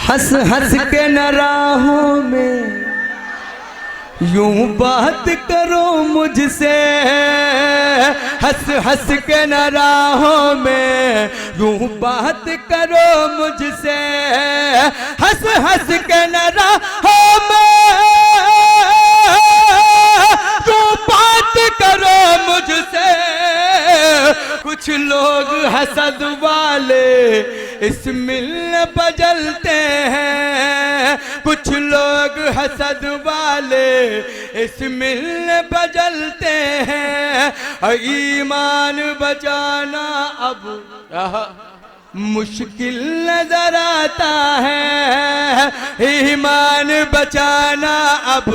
हंस हंस के न राहों में यूं बात करो मुझसे, हंस हंस के न राहों में यूं बात करो मुझसे, हंस हंस के न राहों में यूं बात करो मुझसे। कुछ लोग हसद वाले इस मिल बजलते हैं, कुछ लोग हसद वाले इस मिल बजलते हैं। ईमान बचाना अब मुश्किल नजर आता है, ईमान बचाना अब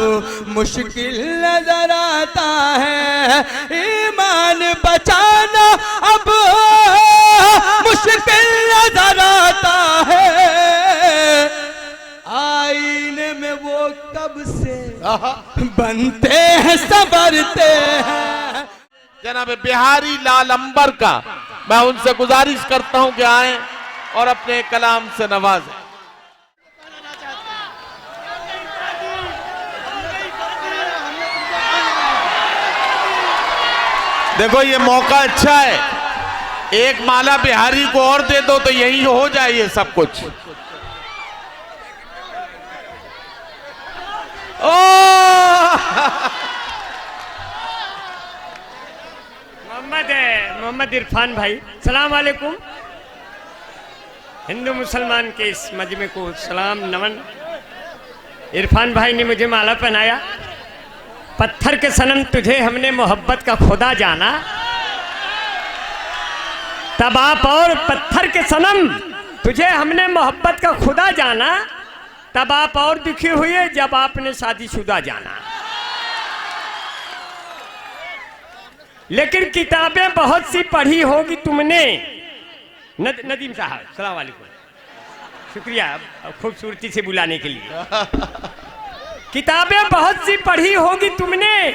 मुश्किल नजर आता है, ईमान बचाना अब मुश्किल नजर आता है। आईने में वो कब से बनते हैं संवरते हैं। जनाब बिहारी लाल अंबर का मैं उनसे गुजारिश करता हूं कि आएं और अपने कलाम से नवाजें। देखो ये मौका अच्छा है, एक माला बिहारी को और दे दो तो यही हो जाए ये सब कुछ। मोहम्मद इरफान भाई, सलाम वालेकुम। हिंदू मुसलमान के इस मजमे को सलाम नमन। इरफान भाई ने मुझे माला पहनाया। पत्थर के सनम तुझे हमने मोहब्बत का खुदा जाना, तब आप और पत्थर के सनम तुझे हमने मोहब्बत का खुदा जाना, तब आप और दुखी हुए जब आपने शादीशुदा जाना। लेकिन किताबें बहुत सी पढ़ी होगी तुमने। नदीम साहब सलाम वालेकुम, शुक्रिया खूबसूरती से बुलाने के लिए। किताबें बहुत सी पढ़ी होगी तुमने,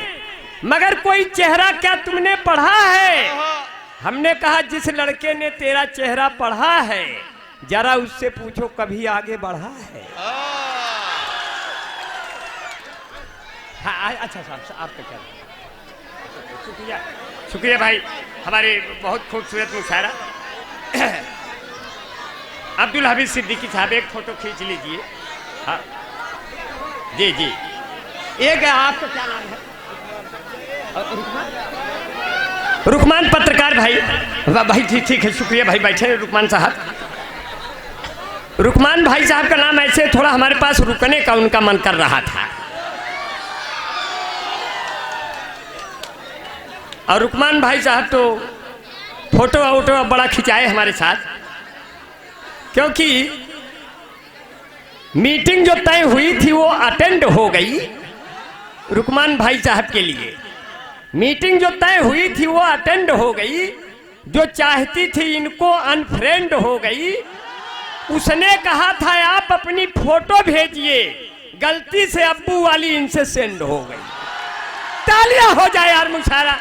मगर कोई चेहरा क्या तुमने पढ़ा है? हमने कहा जिस लड़के ने तेरा चेहरा पढ़ा है जरा उससे पूछो कभी आगे बढ़ा है। हाँ अच्छा साहब आपका क्या? शुक्रिया शुक्रिया भाई, हमारे बहुत खूबसूरत मुशायरा। अब्दुल हबीब सिद्दीकी साहब एक फोटो खींच लीजिए। हाँ जी जी, एक आपका क्या नाम है? रुकमान पत्रकार भाई। भाई ठीक है, शुक्रिया भाई, बैठे रुकमान साहब। रुकमान भाई साहब का नाम ऐसे थोड़ा हमारे पास रुकने का उनका मन कर रहा था, और रुकमान भाई साहब तो फोटो वोटो बड़ा खिंचाए हमारे साथ, क्योंकि मीटिंग जो तय हुई थी वो अटेंड हो गई। रुकमान भाई साहब के लिए मीटिंग जो तय हुई थी वो अटेंड हो गई, जो चाहती थी इनको अनफ्रेंड हो गई। उसने कहा था आप अपनी फोटो भेजिए, गलती से अब्बू वाली इनसे सेंड हो गई। तालियां हो जाए यार मुशायरा।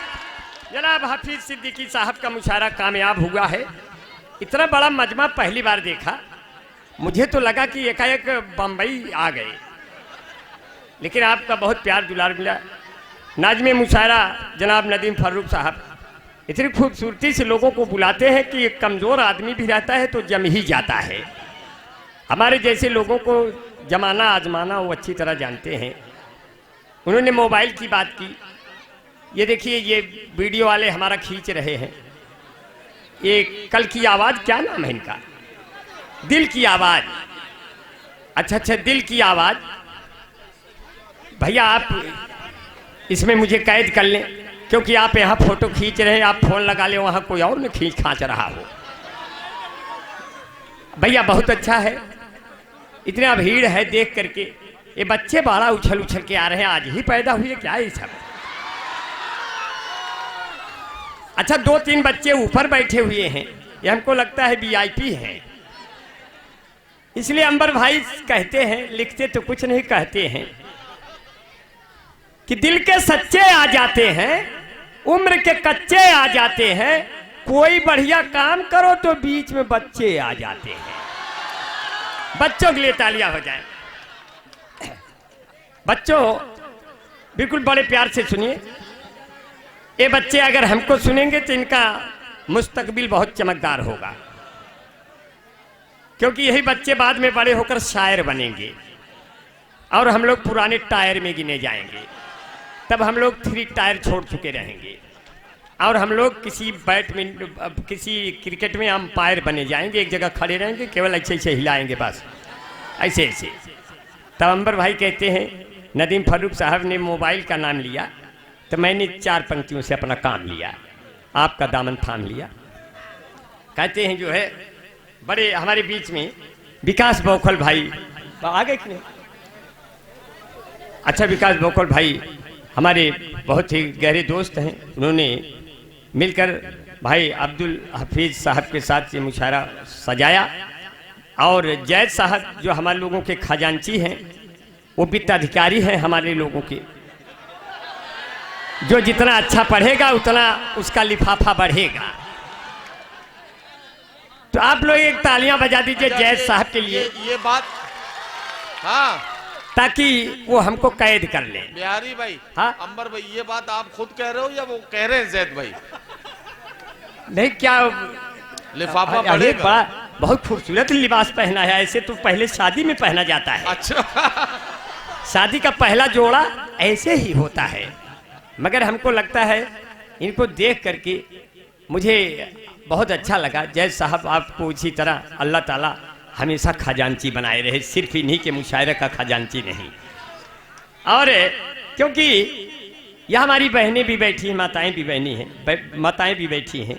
जनाब हफीज सिद्दीकी साहब का मुशायरा कामयाब हुआ है। इतना बड़ा मजमा पहली बार देखा। मुझे तो लगा कि एकाएक बम्बई आ गए, लेकिन आपका बहुत प्यार दुलार मिला। नाज़्मे मुशायरा जनाब नदीम फारूक साहब इतनी खूबसूरती से लोगों को बुलाते हैं कि एक कमज़ोर आदमी भी रहता है तो जम ही जाता है। हमारे जैसे लोगों को जमाना आजमाना वो अच्छी तरह जानते हैं। उन्होंने मोबाइल की बात की। ये देखिए ये वीडियो वाले हमारा खींच रहे हैं। ये कल की आवाज़, क्या नाम है इनका? दिल की आवाज़। अच्छा दिल की आवाज़। भैया आप इसमें मुझे कैद कर लें, क्योंकि आप यहाँ फोटो खींच रहे हैं। आप फोन लगा ले, वहाँ कोई और न खींच रहा हो। भैया बहुत अच्छा है, इतना भीड़ है देख करके। ये बच्चे बड़ा उछल उछल के आ रहे हैं, आज ही पैदा हुए क्या ये सब? अच्छा 2-3 बच्चे ऊपर बैठे हुए हैं, ये हमको लगता है VIP हैं। इसलिए अंबर भाई कहते हैं, लिखते तो कुछ नहीं, कहते हैं कि दिल के सच्चे आ जाते हैं, उम्र के कच्चे आ जाते हैं, कोई बढ़िया काम करो तो बीच में बच्चे आ जाते हैं। बच्चों के लिए तालियां हो जाए। बच्चों बिल्कुल बड़े प्यार से सुनिए। ये बच्चे अगर हमको सुनेंगे तो इनका मुस्तकबिल बहुत चमकदार होगा, क्योंकि यही बच्चे बाद में बड़े होकर शायर बनेंगे और हम लोग पुराने टायर में गिने जाएंगे। तब हम लोग 3 टायर छोड़ चुके रहेंगे और हम लोग किसी किसी क्रिकेट में अंपायर बने जाएंगे, एक जगह खड़े रहेंगे, केवल ऐसे ऐसे हिलाएंगे बस, ऐसे ऐसे। तब अंबर भाई कहते हैं नदीम फारूक साहब ने मोबाइल का नाम लिया तो मैंने 4 पंक्तियों से अपना काम लिया, आपका दामन थाम लिया। कहते हैं जो है बड़े हमारे बीच में विकास बौखल भाई आगे कि नहीं? अच्छा, विकास बौखल भाई हमारे बहुत ही गहरे दोस्त हैं। उन्होंने मिलकर भाई अब्दुल हफीज साहब के साथ ये मुशायरा सजाया और जैद साहब जो हमारे लोगों के खजांची हैं, वो वित्त अधिकारी हैं हमारे लोगों के। जो जितना अच्छा पढ़ेगा उतना उसका लिफाफा बढ़ेगा। तो आप लोग एक तालियां बजा दीजिए जैद साहब के लिए। ये बात, हाँ, ताकि वो हमको कैद कर ले। बिहारी भाई, हाँ, अंबर भाई, ये बात आप खुद कह रहे हो या वो कह रहे हैं जैद भाई? नहीं, क्या लिफाफा अरे बढ़ेगा। बड़ा बहुत खूबसूरत लिबास पहना है, ऐसे तो पहले शादी में पहना जाता है। अच्छा। शादी का पहला जोड़ा ऐसे ही होता है। मगर हमको लगता है इनको देख करके मुझे बहुत अच्छा लगा। जैद साहब आपको इसी तरह अल्लाह ताला हमेशा खजांची बनाए रहे, सिर्फ इन्हीं के मुशायरे का खजांची नहीं। और क्योंकि यह हमारी बहनें भी बैठी हैं, माताएं भी बहनी हैं, माताएं भी बैठी हैं।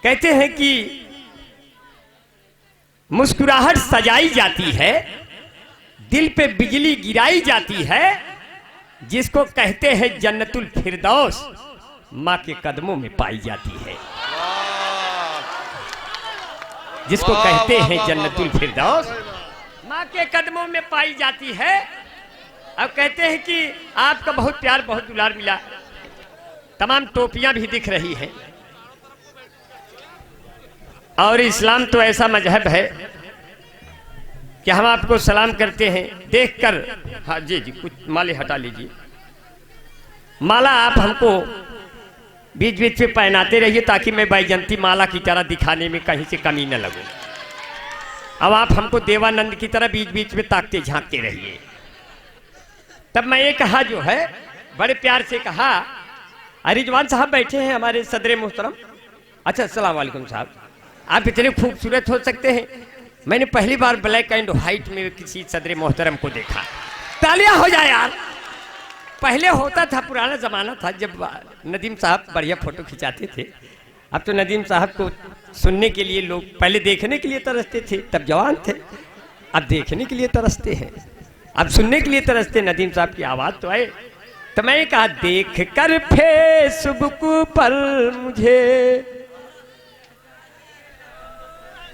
कहते हैं कि मुस्कुराहट सजाई जाती है, दिल पे बिजली गिराई जाती है, जिसको कहते हैं जन्नतुल फिरदौस माँ के कदमों में पाई जाती है। जिसको कहते हैं जन्नतुल फिरदौस माँ के कदमों में पाई जाती है। अब कहते हैं कि आपका बहुत प्यार बहुत दुलार मिला, तमाम टोपियां भी दिख रही हैं। और इस्लाम तो ऐसा मजहब है कि हम आपको सलाम करते हैं देखकर। हाँ जी जी, कुछ माले हटा लीजिए। माला आप हमको बीच बीच में पहनाते रहिए ताकि मैं बैजंती माला की तरह दिखाने में कहीं से कमी न लगूं। अब आप हमको देवानंद की तरह बीच बीच में ताकते झांकते रहिए। तब मैं ये कहा जो है बड़े प्यार से कहा, रिजवान साहब बैठे हैं हमारे सदर मोहतरम। अच्छा, अस्सलाम वालेकुम साहब, आप इतने खूबसूरत हो सकते हैं। मैंने पहली बार ब्लैक एंड व्हाइट में किसी सदर मोहतरम को देखा। तालियां हो जाए यार। पहले होता था, पुराना जमाना था जब नदीम साहब बढ़िया फोटो खिंचाते थे। अब तो नदीम साहब को सुनने के लिए लोग पहले देखने के लिए तरसते थे, तब जवान थे। अब देखने के लिए तरसते हैं, अब सुनने के लिए तरसते। नदीम साहब की आवाज तो आए। तो मैं कहा, देख कर फेसबुक पर मुझे,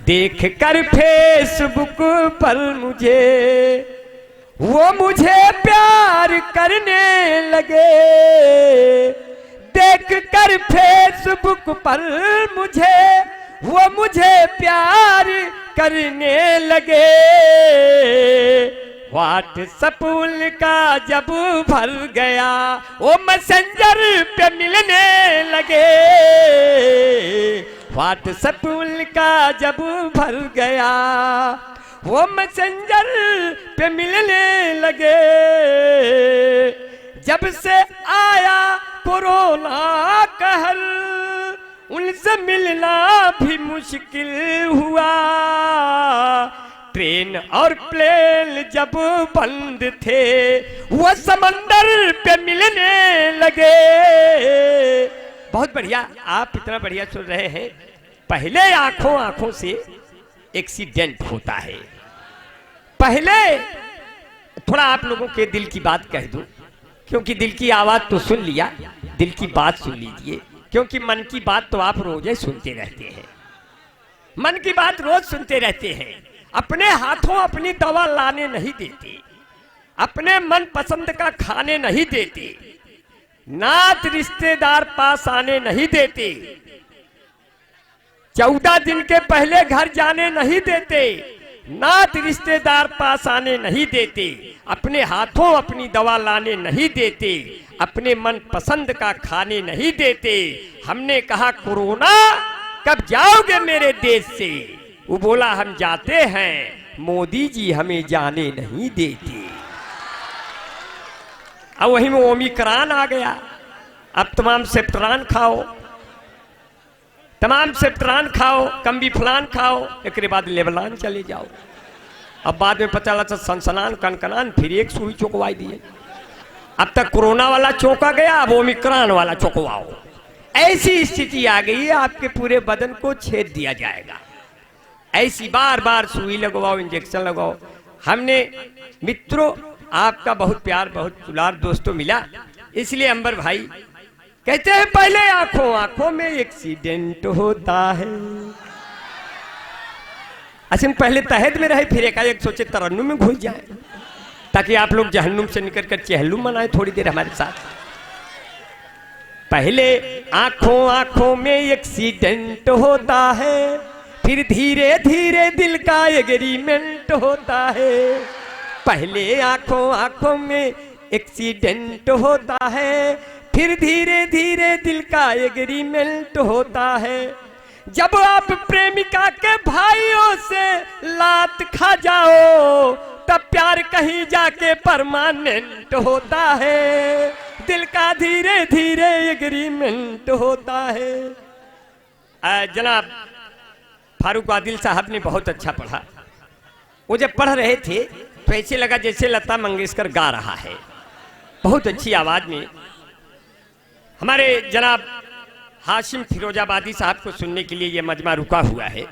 देख कर फेसबुक पर मुझे वो मुझे प्यार करने लगे। देख कर फेसबुक पर मुझे वो मुझे प्यार करने लगे। व्हाट्सएप उनका जब भर गया वो मैसेंजर पे मिलने लगे। व्हाट्सएप उनका जब भर गया वो मैसेंजर पे मिलने लगे। जब से आया कोरोना कहर उनसे मिलना भी मुश्किल हुआ। ट्रेन और प्लेन जब बंद थे वो समंदर पे मिलने लगे। बहुत बढ़िया, आप इतना बढ़िया सुन रहे हैं। पहले आंखों आंखों से एक्सीडेंट होता है। पहले थोड़ा आप लोगों के दिल की बात कह दूं, क्योंकि दिल की आवाज तो सुन लिया, दिल की बात सुन लीजिए, क्योंकि मन की बात तो आप रोज ही सुनते रहते हैं। मन की बात रोज सुनते रहते हैं। अपने हाथों अपनी दवा लाने नहीं देते, अपने मन पसंद का खाने नहीं देते, नात रिश्तेदार पास आने नहीं देते, 14 दिन के पहले घर जाने नहीं देते, नात रिश्तेदार पास आने नहीं देते, अपने हाथों अपनी दवा लाने नहीं देते, अपने मन पसंद का खाने नहीं देते। हमने कहा कोरोना कब जाओगे मेरे देश से? वो बोला हम जाते हैं, मोदी जी हमें जाने नहीं देते। अब वहीं में ओमिक्रॉन आ गया। अब तमाम सेप्ट्रान खाओ, तमाम सेप्ट्रान खाओ, कम्बिफ्लान खाओ, एक बाद लेवलान चले जाओ। अब बाद में पता चला सनसनान कनकनान, फिर एक सुई चौंकवाई दिए। अब तक कोरोना वाला चौंका गया, अब ओमिक्रॉन वाला चौंकवाओ। ऐसी स्थिति आ गई है, आपके पूरे बदन को छेद दिया जाएगा। ऐसी बार बार सुई लगवाओ, इंजेक्शन लगाओ। हमने मित्रों आपका बहुत प्यार, बहुत दुलार दोस्तों मिला, इसलिए अंबर भाई कहते हैं पहले आंखों आंखों में एक्सीडेंट होता है। अच्छा पहले तहद में रहे, फिर एकाएक सोचे तरन्नुम में घुस जाए, ताकि आप लोग जहन्नुम से निकल कर चहलुम मनाए थोड़ी देर हमारे साथ। पहले आंखों आंखों में एक्सीडेंट होता है, फिर धीरे धीरे दिल का एग्रीमेंट होता है। पहले आंखों आंखों में एक्सीडेंट होता है, फिर धीरे धीरे दिल का एग्रीमेंट होता है। जब आप प्रेमिका के भाइयों से लात खा जाओ, तब प्यार कहीं जाके परमानेंट होता है। दिल का धीरे धीरे एग्रीमेंट होता है। जनाब फारूक आदिल साहब ने बहुत अच्छा पढ़ा। वो जब पढ़ रहे थे तो ऐसे लगा जैसे लता मंगेशकर गा रहा है, बहुत अच्छी आवाज में। हमारे जनाब हाशिम फिरोजाबादी साहब को सुनने के लिए ये मजमा रुका हुआ है।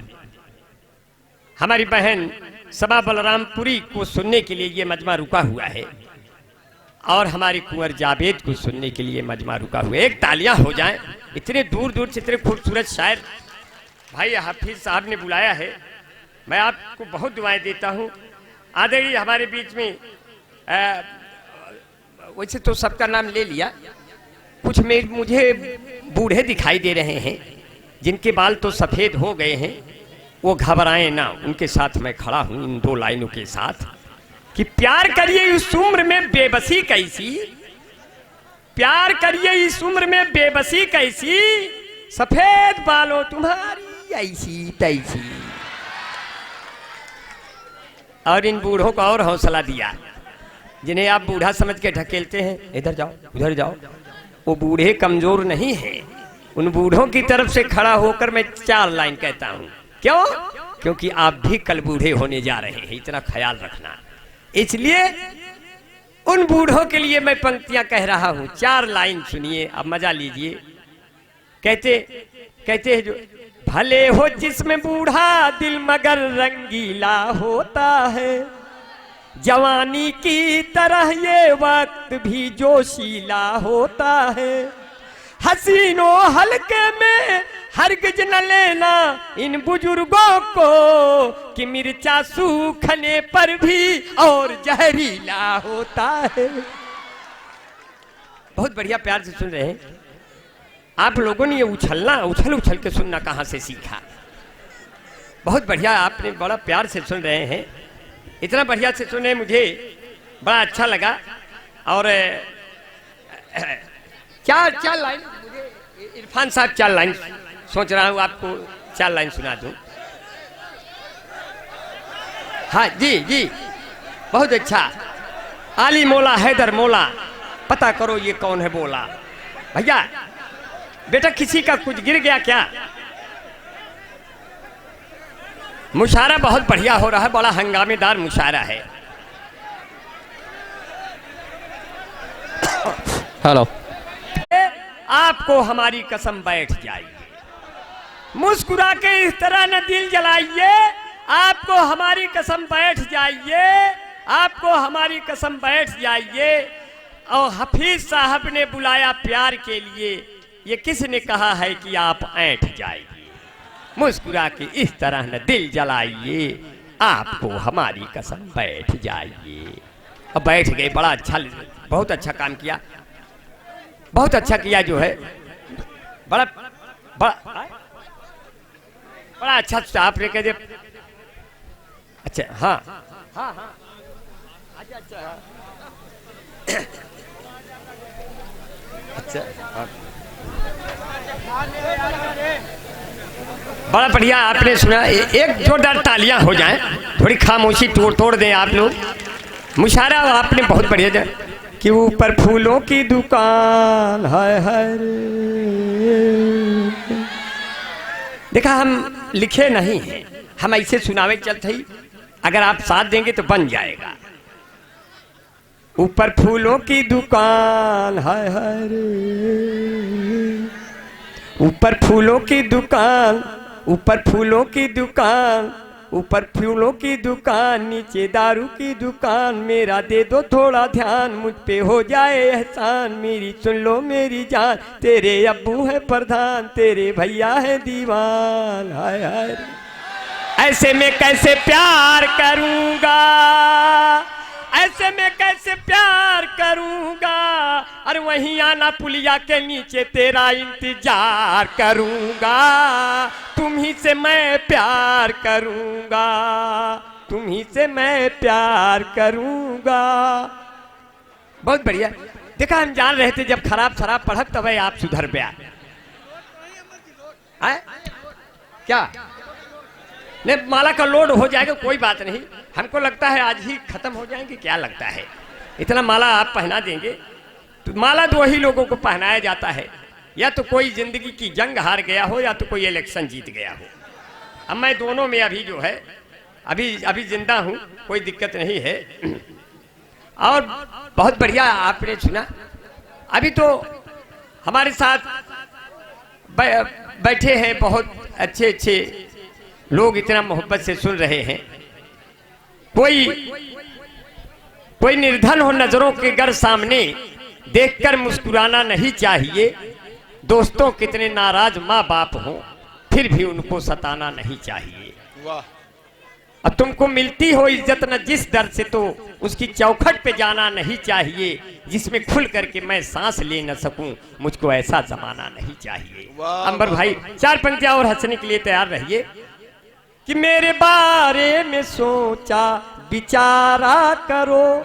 हमारी बहन सबा बलरामपुरी को सुनने के लिए ये मजमा रुका हुआ है, और हमारी कुंवर जावेद को सुनने के लिए मजमा रुका हुआ है। एक तालियां हो जाएं। इतने दूर दूर से इतने खूबसूरत शायर भाई हाफिज साहब ने बुलाया है। मैं आपको बहुत दुआएं देता हूँ। आदरणीय हमारे बीच में वैसे तो सबका नाम ले लिया, कुछ में मुझे बूढ़े दिखाई दे रहे हैं जिनके बाल तो सफ़ेद हो गए हैं, वो घबराएं ना, उनके साथ मैं खड़ा हूँ इन दो लाइनों के साथ कि प्यार करिए इस उम्र में बेबसी कैसी, प्यार करिए इस उम्र में बेबसी कैसी, सफ़ेद बालों तुम्हारी ऐसी तैसी। और इन बूढ़ों को और हौसला दिया जिन्हें आप बूढ़ा समझ के ढकेलते हैं, इधर जाओ उधर जाओ। वो बूढ़े कमजोर नहीं हैं। उन बूढ़ों की तरफ से खड़ा होकर मैं 4 लाइन कहता हूं। क्यों? क्योंकि आप भी कल बूढ़े होने जा रहे हैं, इतना ख्याल रखना। इसलिए उन बूढ़ों के लिए मैं पंक्तियां कह रहा हूं। 4 लाइन सुनिए, अब मजा लीजिए। कहते हैं जो भले हो जिसमें बूढ़ा दिल मगर रंगीला होता है, जवानी की तरह ये वक्त भी जोशीला होता है। हसीनों हल्के में हरगिज न लेना इन बुजुर्गों को, कि मिर्चा सूखने पर भी और जहरीला होता है। बहुत बढ़िया प्यार से सुन रहे हैं आप लोगों ने। ये उछलना उछल उछल के सुनना कहाँ से सीखा? बहुत बढ़िया, आपने बड़ा प्यार से सुन रहे हैं, इतना बढ़िया से सुने, मुझे बड़ा अच्छा लगा। और 4 लाइन मुझे इरफान साहब 4 लाइन सोच रहा हूँ आपको 4 लाइन सुना दूं। हाँ जी जी, बहुत अच्छा। आली मौला हैदर मौला, पता करो ये कौन है बोला। भैया बेटा किसी का कुछ गिर गया क्या? मुशायरा बहुत बढ़िया हो रहा है, बड़ा हंगामेदार मुशायरा है। हेलो। आपको हमारी कसम बैठ जाइए, मुस्कुरा के इस तरह न दिल जलाइए। आपको हमारी कसम बैठ जाइए, आपको हमारी कसम बैठ जाइए। और हफीज साहब ने बुलाया प्यार के लिए, ये किसने कहा है कि आप ऐंठ जाइए? मुस्कुरा के इस तरह न दिल जलाइए, आपको हमारी कसम बैठ जाइए। अब बैठ गए, बड़ा अच्छा, बहुत अच्छा काम किया, बहुत अच्छा किया जो है, बड़ा बड़ा बड़ा अच्छा आपने कह दिया। अच्छा हाँ हाँ हाँ अच्छा अच्छा हाँ। अच्छा हाँ। बड़ा बढ़िया आपने सुना। एक जोरदार तालियां हो जाएं, थोड़ी खामोशी तोड़ दें आप लोग। मुशायरा आपने बहुत बढ़िया दिया कि ऊपर फूलों की दुकान है देखा हम लिखे नहीं हैं, हम ऐसे सुनावे चलते ही, अगर आप साथ देंगे तो बन जाएगा। ऊपर फूलों की दुकान है ऊपर फूलों की दुकान, ऊपर फूलों की दुकान, ऊपर फूलों की दुकान, नीचे दारू की दुकान। मेरा दे दो थोड़ा ध्यान, मुझ पे हो जाए एहसान। मेरी सुन लो मेरी जान, तेरे अब्बू है प्रधान, तेरे भैया है दीवान। हाय हाय ऐसे में कैसे प्यार करूंगा, ऐसे में कैसे प्यार करूंगा। अरे वहीं आना पुलिया के नीचे तेरा इंतजार करूंगा। तुम ही से मैं प्यार करूंगा, तुम ही से मैं प्यार करूंगा। बहुत बढ़िया। देखा हम जान रहे थे जब खराब शराब पढ़क तब आप सुधर पे आए क्या नहीं, माला का लोड हो जाएगा कोई बात नहीं। हमको लगता है आज ही खत्म हो जाएंगे, क्या लगता है इतना माला आप पहना देंगे तो माला दो ही लोगों को पहनाया जाता है, या तो कोई जिंदगी की जंग हार गया हो या तो कोई इलेक्शन जीत गया हो। अब मैं दोनों में अभी जो है अभी जिंदा हूं, कोई दिक्कत नहीं है। और बहुत बढ़िया आपने सुना। अभी तो हमारे साथ बैठे हैं बहुत अच्छे अच्छे लोग, इतना मोहब्बत से सुन रहे हैं। कोई निर्धन हो नजरों के गर सामने, देखकर मुस्कुराना नहीं चाहिए। दोस्तों कितने नाराज माँ बाप हो, फिर भी उनको सताना नहीं चाहिए। वाह। अब तुमको मिलती हो इज्जत न जिस दर से, तो उसकी चौखट पे जाना नहीं चाहिए। जिसमें खुल करके मैं सांस ले न सकूं, मुझको ऐसा जमाना नहीं चाहिए। अंबर भाई चार पंक्तियां और हंसने के लिए तैयार रहिए। कि मेरे बारे में सोचा विचारा करो,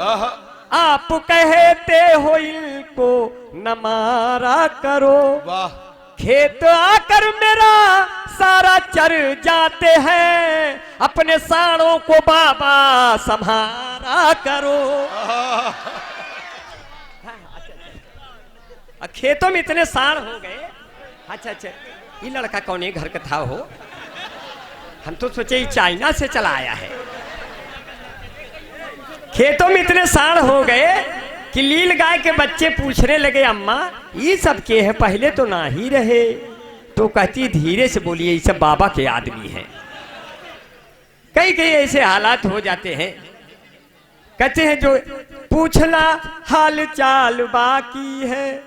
आप कहते हो इनको न मारा करो। वाह। खेत आकर मेरा सारा चर जाते हैं, अपने साड़ों को बाबा संभारा करो। खेतों में इतने साड़ हो गए। अच्छा अच्छा, ये लड़का कौन है घर का था हो? हम तो सोचे ही चाइना से चला आया है। खेतों में इतने साड़ हो गए कि लील गाय के बच्चे पूछने लगे अम्मा ये सब के है, पहले तो ना ही रहे। तो कहती धीरे से बोलिए, ये सब बाबा के आदमी हैं। कई कई ऐसे हालात हो जाते हैं। कहते हैं जो पूछना हाल चाल बाकी है।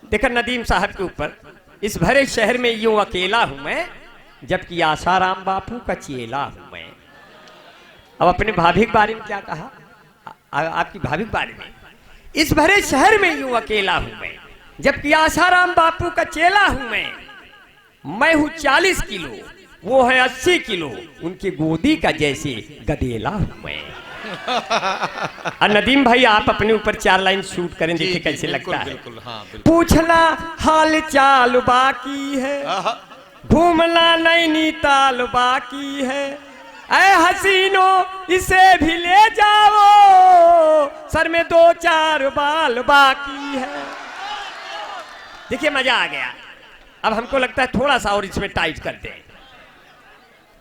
देखा नदीम साहब के ऊपर, इस भरे शहर में यूं अकेला हूं मैं, जबकि आसाराम बापू का चेला हूं मैं। अब अपने भाभी के बारे में क्या कहा, आपकी भाभी के बारे में, इस भरे शहर में यूं अकेला हूं मैं, जबकि आसाराम बापू का चेला हूं मैं हूं 40 किलो, वो है 80 किलो, उनकी गोदी का जैसे गदेला हूं मैं। और नदीम भाई आप अपने ऊपर 4 लाइन शूट करें, देखिए कैसे लगता है। हाँ, पूछना हाल चाल बाकी है, घूमना नैनीताल बाकी है। ऐ हसीनो इसे भी ले जाओ, सर में 2-4 बाल बाकी है। देखिए मजा आ गया। अब हमको लगता है थोड़ा सा और इसमें टाइट कर दें।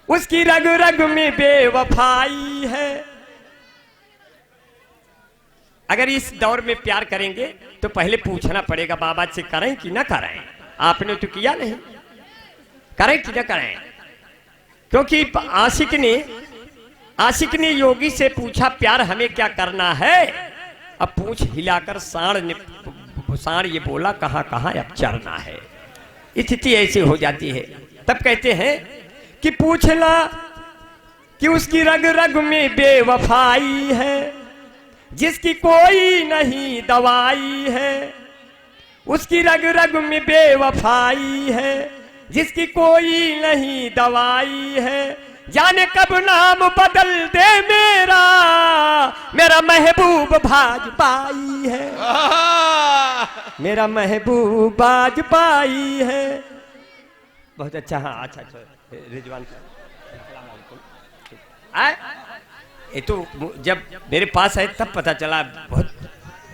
उसकी रग रग में बेवफाई है। अगर इस दौर में प्यार करेंगे तो पहले पूछना पड़ेगा बाबा से करें कि ना करें। आपने तो किया नहीं, करें कि ना करें। क्योंकि आशिक ने योगी से पूछा प्यार हमें क्या करना है। अब पूछ हिलाकर सांड ये बोला कहां कहां अब चरना है। स्थिति ऐसी हो जाती है। तब कहते हैं कि पूछना कि उसकी रग रग में बेवफाई है, जिसकी कोई नहीं दवाई है। उसकी रग रग में बेवफाई है, जिसकी कोई नहीं दवाई है। जाने कब नाम बदल दे मेरा, मेरा महबूब भाजपाई है, मेरा महबूब भाजपाई है। बहुत अच्छा। हाँ अच्छा अच्छा रिजवान ये तो जब मेरे पास आए तब पता चला, बहुत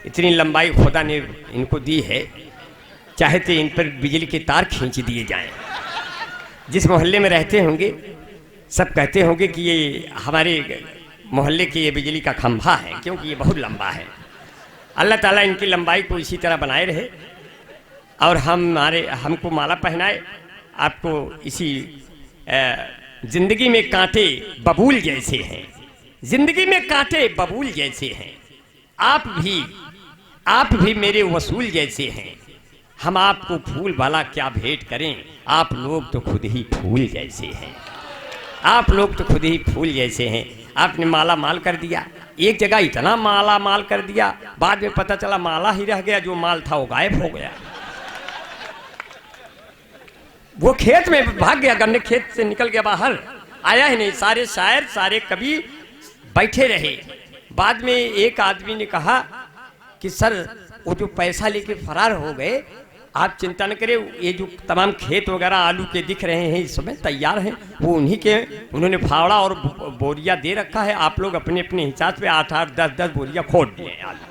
इतनी लंबाई खुदा ने इनको दी है, चाहे तो इन पर बिजली के तार खींच दिए जाएं। जिस मोहल्ले में रहते होंगे सब कहते होंगे कि ये हमारे मोहल्ले के ये बिजली का खंभा है, क्योंकि ये बहुत लंबा है। अल्लाह ताला इनकी लंबाई को इसी तरह बनाए रहे और हमको माला पहनाए। आपको इसी जिंदगी में कांटे बबूल जैसे हैं, जिंदगी में कांटे बबूल जैसे हैं। आप भी मेरे वसूल जैसे हैं। हम आपको फूल वाला क्या भेंट करें, आप लोग तो खुद ही फूल जैसे हैं, आप लोग तो खुद ही फूल जैसे हैं। आपने माला माल कर दिया, एक जगह इतना माला माल कर दिया, बाद में पता चला माला ही रह गया, जो माल था वो गायब हो गया। वो खेत में भाग गया, गन्ने खेत से निकल गया बाहर, आया ही नहीं। सारे शायर सारे कवि बैठे रहे। बाद में एक आदमी ने कहा कि सर वो जो पैसा लेके फरार हो गए, आप चिंता न करें, ये जो तमाम खेत वगैरह आलू के दिख रहे हैं इस समय तैयार हैं, वो उन्हीं के, उन्होंने फावड़ा और बोरिया दे रखा है। आप लोग अपने अपने हिसाब से 8-8 10-10 बोरिया खोद दिए आलू।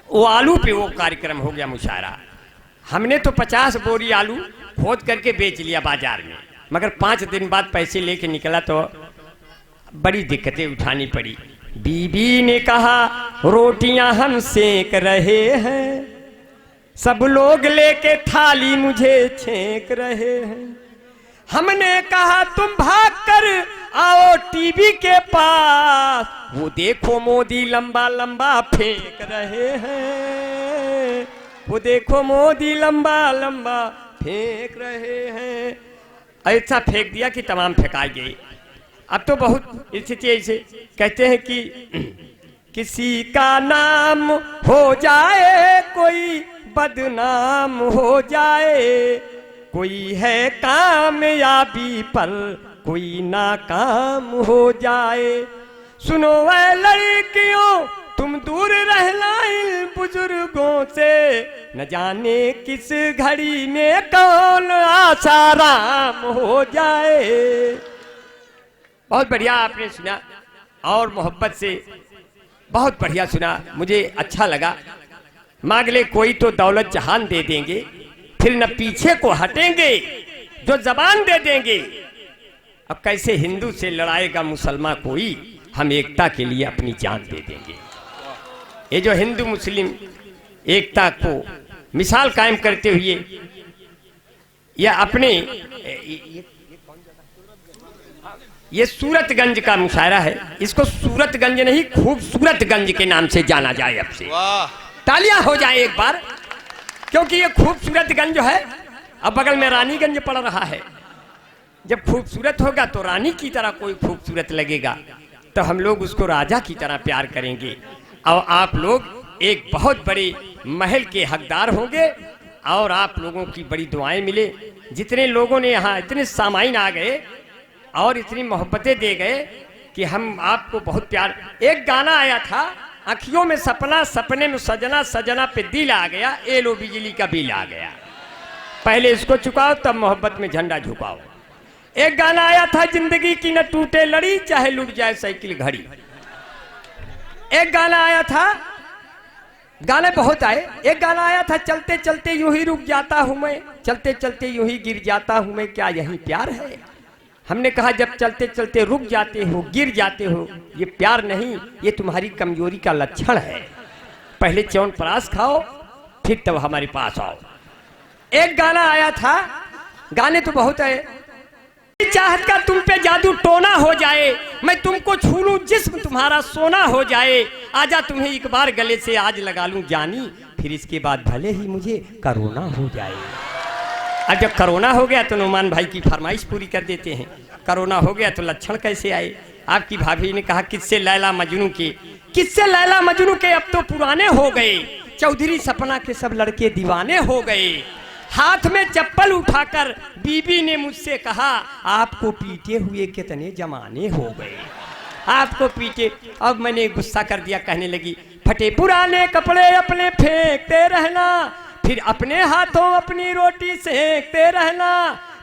वो आलू पे वो कार्यक्रम हो गया मुशायरा। हमने तो 50 बोरी आलू खोद करके बेच लिया बाजार में, मगर 5 दिन बाद पैसे लेके निकला तो बड़ी दिक्कतें उठानी पड़ी। बीबी ने कहा रोटियां हम सेक रहे हैं, सब लोग लेके थाली मुझे छेक रहे हैं। हमने कहा तुम भाग कर आओ टीवी के पास, वो देखो मोदी लंबा लंबा फेंक रहे हैं, वो देखो मोदी लंबा लंबा फेंक रहे हैं। ऐसा फेंक दिया कि तमाम फेंकाई गई। अब तो बहुत स्थिति ऐसे कहते हैं कि किसी का नाम हो जाए कोई बदनाम हो जाए, कोई है कामयाबी पर कोई नाकाम हो जाए। सुनो ऐ लड़कियों तुम दूर रहना इन बुजुर्गों से, न जाने किस घड़ी में कौन आसाराम हो जाए। बहुत बढ़िया आपने सुना और मोहब्बत से बहुत बढ़िया सुना, मुझे अच्छा लगा। मांग ले कोई तो दौलत जहान दे देंगे, फिर न पीछे को हटेंगे, जो जबान दे देंगे। अब कैसे हिंदू से लड़ाएगा मुसलमान कोई, हम एकता के लिए अपनी जान दे देंगे। ये जो हिंदू मुस्लिम एकता को मिसाल कायम करते हुए या अपने ये सूरतगंज का मुशायरा है, इसको सूरतगंज नहीं खूबसूरतगंज के नाम से जाना जाए। अब से तालियां हो जाए एक बार, क्योंकि ये खूबसूरतगंज है, अब बगल में रानीगंज पड़ रहा है। जब खूबसूरत होगा तो रानी की तरह कोई खूबसूरत लगेगा, तो हम लोग उसको राजा की तरह प्यार करेंगे और आप लोग एक बहुत बड़े महल के हकदार होंगे और आप लोगों की बड़ी दुआएं मिले। जितने लोगों ने यहाँ इतने सामाइन आ गए और इतनी मोहब्बतें दे गए कि हम आपको बहुत प्यार। एक गाना आया था, आँखियों में सपना सपने में सजना, सजना पे दिल आ गया, ए लो बिजली का बिल आ गया। पहले इसको चुकाओ तब मोहब्बत में झंडा झुकाओ। एक गाना आया था, जिंदगी की न टूटे लड़ी चाहे लुट जाए साइकिल घड़ी। एक गाना आया था, गाने बहुत आए। एक गाना आया था, चलते चलते यूं ही रुक जाता हूं मैं, चलते चलते यूं ही गिर जाता हूं मैं, क्या यही प्यार है। हमने कहा जब चलते चलते रुक जाते हो, गिर जाते हो, ये प्यार नहीं, ये तुम्हारी कमजोरी का लक्षण है। पहले च्यवनप्राश खाओ फिर तब हमारे पास आओ। एक गाना आया था, गाने तो बहुत है। चाहत का तुम पे जादू टोना हो जाए, मैं तुमको छू लूं जिस्म तुम्हारा सोना हो जाए, आजा तुम्हें एक बार गले से आज लगा लूं जानी, फिर इसके बाद भले ही मुझे कोरोना हो जाए। अब जब कोरोना हो गया तो नुमान भाई की फरमाइश पूरी कर देते हैं। कोरोना हो गया तो लक्षण कैसे आए। आपकी भाभी ने कहा किससे लैला मजनू के, किससे लैला मजनू के अब तो पुराने हो गए, चौधरी सपना के सब लड़के दीवाने हो गए। हाथ में चप्पल उठाकर बीबी ने मुझसे कहा, आपको पीटे हुए कितने जमाने हो गए, आपको पीटे। अब मैंने गुस्सा कर दिया, कहने लगी, फटे पुराने कपड़े अपने फेंकते रहना, फिर अपने हाथों अपनी रोटी सेकते रहना,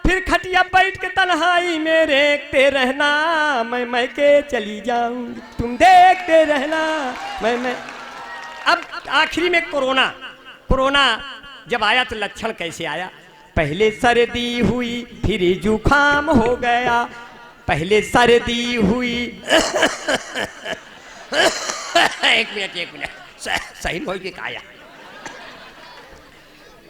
फिर खटिया बैठ के तन्हाई में रेखते रहना, मैं के चली जाऊंगी, तुम देखते रहना, मैं। अब आखिरी में कोरोना जब आया तो लक्षण कैसे आया? पहले सर्दी हुई, फिर जुखाम हो गया, पहले सर्दी हुई एक मिनट सही हो गया आया।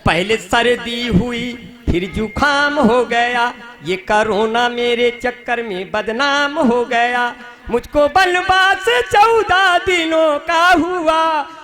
पहले सर्दी हुई, फिर जुखाम हो गया, ये कोरोना मेरे चक्कर में बदनाम हो गया, मुझको बनवास 14 दिनों का हुआ,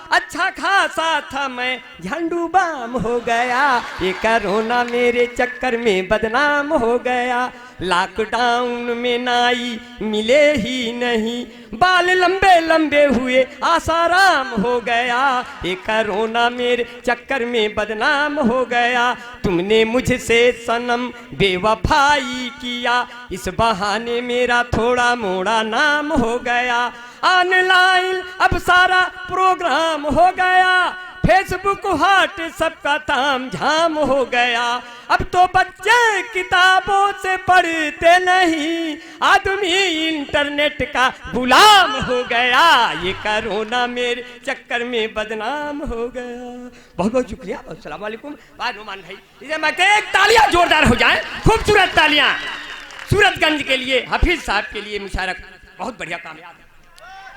अच्छा खासा था मैं झंडू बाम हो गया, ये कोरोना मेरे चक्कर में बदनाम हो गया, लॉकडाउन में नाई मिले ही नहीं, बाल लंबे लंबे हुए आसाराम हो गया, ये कोरोना मेरे चक्कर में बदनाम हो गया, तुमने मुझसे सनम बेवफाई किया, इस बहाने मेरा थोड़ा मोड़ा नाम हो गया, ऑनलाइन अब सारा प्रोग्राम हो गया, फेसबुक व्हाट्सएप का ताम झाम हो गया, अब तो बच्चे किताबों से पढ़ते नहीं, आदमी इंटरनेट का गुलाम हो गया, ये कोरोना मेरे चक्कर में बदनाम हो गया। बहुत बहुत शुक्रिया, अस्सलाम वालेकुम। नुमान भाई, इसे मैं एक तालियां जोरदार हो जाए, खूबसूरत तालियां सूरतगंज के लिए, हाफिज साहब के लिए, मुशारक, बहुत बढ़िया कामयाब।